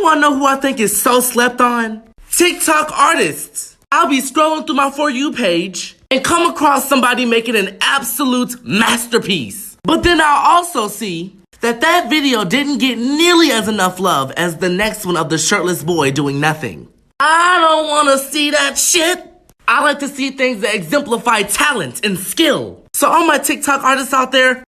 wanna know who I think is so slept on? TikTok artists. I'll be scrolling through my For You page and come across somebody making an absolute masterpiece. But then I'll also see that video didn't get nearly as enough love as the next one of the shirtless boy doing nothing. I don't wanna see that shit. I like to see things that exemplify talent and skill. So all my TikTok artists out there,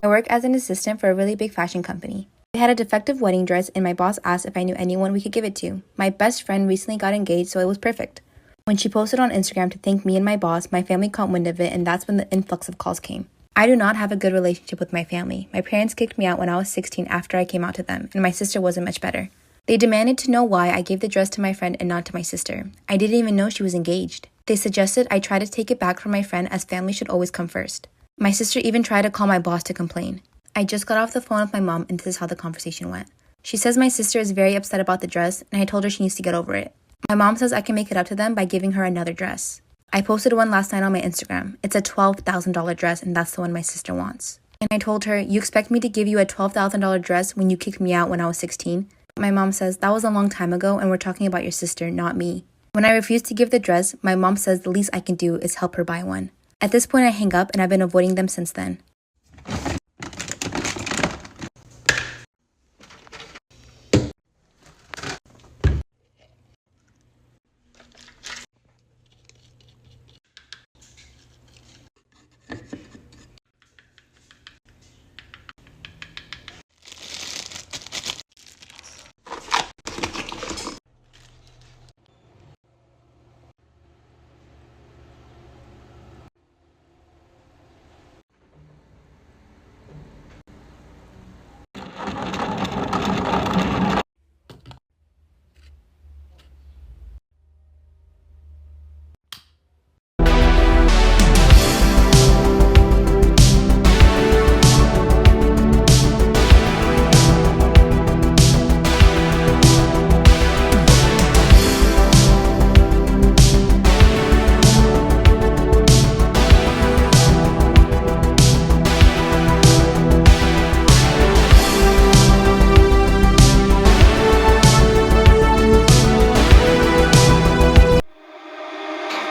I work as an assistant for a really big fashion company. I had a defective wedding dress and my boss asked if I knew anyone we could give it to. My best friend recently got engaged, so it was perfect. When she posted on Instagram to thank me and my boss, my family caught wind of it, and that's when the influx of calls came. I do not have a good relationship with my family. My parents kicked me out when I was 16 after I came out to them, and my sister wasn't much better. They demanded to know why I gave the dress to my friend and not to my sister. I didn't even know she was engaged. They suggested I try to take it back from my friend, as family should always come first. My sister even tried to call my boss to complain. I just got off the phone with my mom, and this is how the conversation went. She says my sister is very upset about the dress, and I told her she needs to get over it. My mom says I can make it up to them by giving her another dress. I posted one last night on my Instagram. It's a $12,000 dress, and that's the one my sister wants. And I told her, you expect me to give you a $12,000 dress when you kicked me out when I was 16? My mom says, that was a long time ago, and we're talking about your sister, not me. When I refused to give the dress, my mom says the least I can do is help her buy one. At this point, I hang up, and I've been avoiding them since then.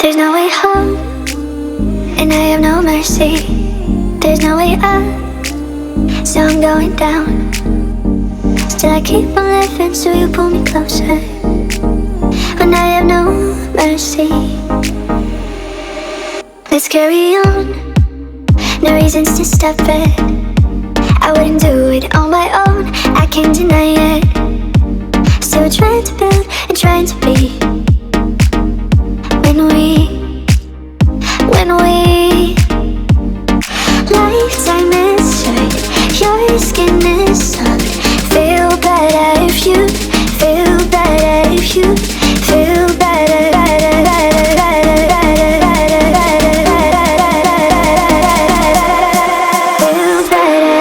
There's no way home, and I have no mercy. There's no way up, so I'm going down. Still I keep on living, so you pull me closer. When I have no mercy. Let's carry on, no reasons to stop it. I wouldn't do it on my own, I can't deny it. Still trying to build and trying to be. When we lifetime is short, your skin is soft. Feel better if you, feel better if you, feel better, better, better, better, better, better, better, feel better.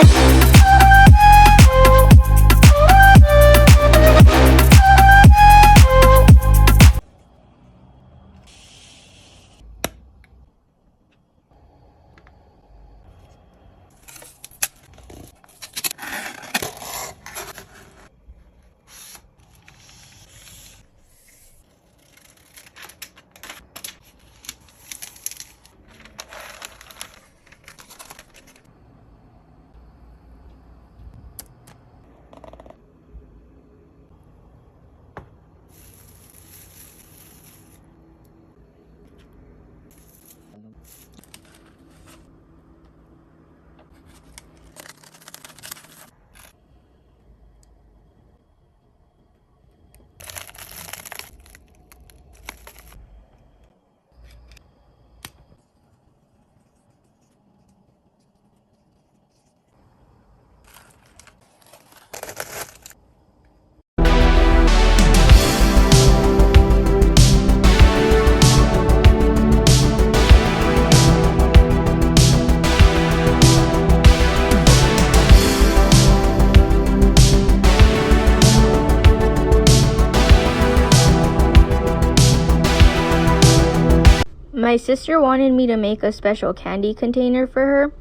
My sister wanted me to make a special candy container for her,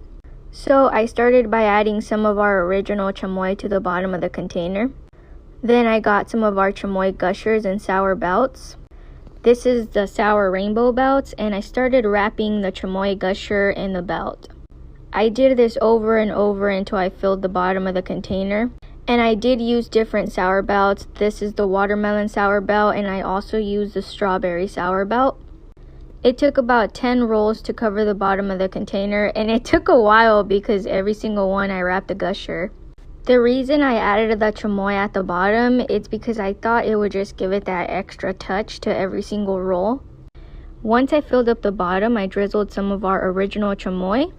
so I started by adding some of our original chamoy to the bottom of the container. Then I got some of our chamoy gushers and sour belts. This is the sour rainbow belts, and I started wrapping the chamoy gusher in the belt. I did this over and over until I filled the bottom of the container. And I did use different sour belts. This is the watermelon sour belt, and I also used the strawberry sour belt. It took about 10 rolls to cover the bottom of the container, and it took a while because every single one I wrapped a gusher. The reason I added the chamoy at the bottom is because I thought it would just give it that extra touch to every single roll. Once I filled up the bottom, I drizzled some of our original chamoy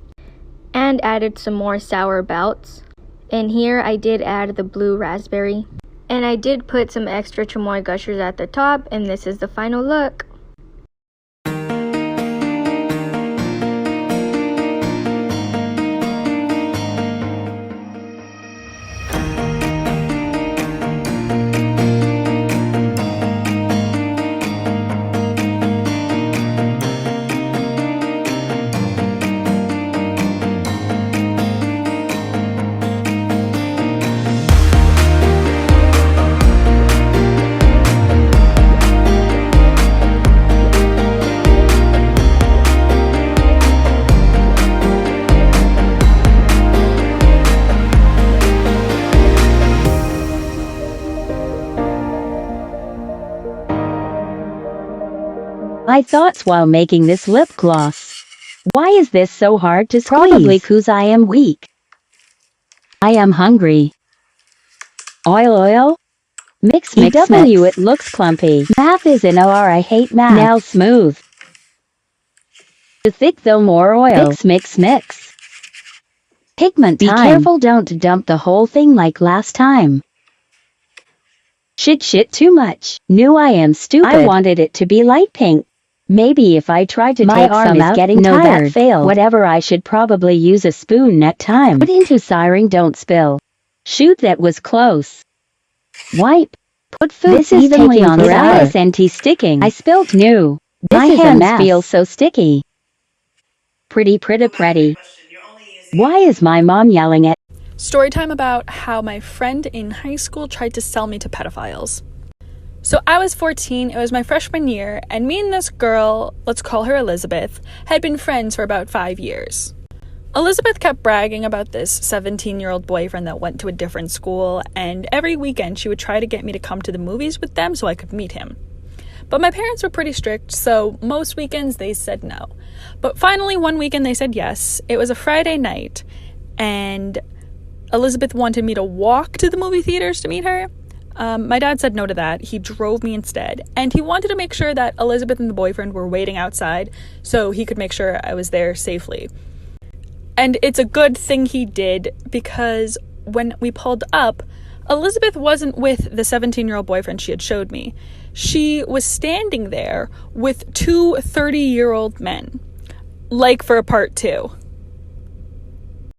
and added some more sour belts. And here I did add the blue raspberry. And I did put some extra chamoy gushers at the top, and this is the final look. My thoughts while making this lip gloss. Why is this so hard to squeeze? Probably 'cause I am weak. I am hungry. Oil. Mix, EW, it looks clumpy. Math is an OR, I hate math. Now smooth. Too thick though, more oil. Mix. Pigment time. Be careful, don't dump the whole thing like last time. Shit, too much. Knew I am stupid. I wanted it to be light pink. Maybe if I tried to take some out, getting tired. That failed. Whatever, I should probably use a spoon next time. Put into siren, don't spill. Shoot, that was close. Wipe. Put food this evenly on the ice, anti-sticking. I spilled new. My hands feel so sticky. Pretty. Why is my mom yelling at? Story time about how my friend in high school tried to sell me to pedophiles. So I was 14, it was my freshman year, and me and this girl, let's call her Elizabeth, had been friends for about 5 years. Elizabeth kept bragging about this 17-year-old boyfriend that went to a different school, and every weekend she would try to get me to come to the movies with them so I could meet him. But my parents were pretty strict, so most weekends they said no. But finally, one weekend they said yes. It was a Friday night, and Elizabeth wanted me to walk to the movie theaters to meet her. My dad said no to that. He drove me instead, and he wanted to make sure that Elizabeth and the boyfriend were waiting outside so he could make sure I was there safely. And it's a good thing he did, because when we pulled up, Elizabeth wasn't with the 17-year-old boyfriend she had showed me. She was standing there with two 30-year-old men, like for a part two.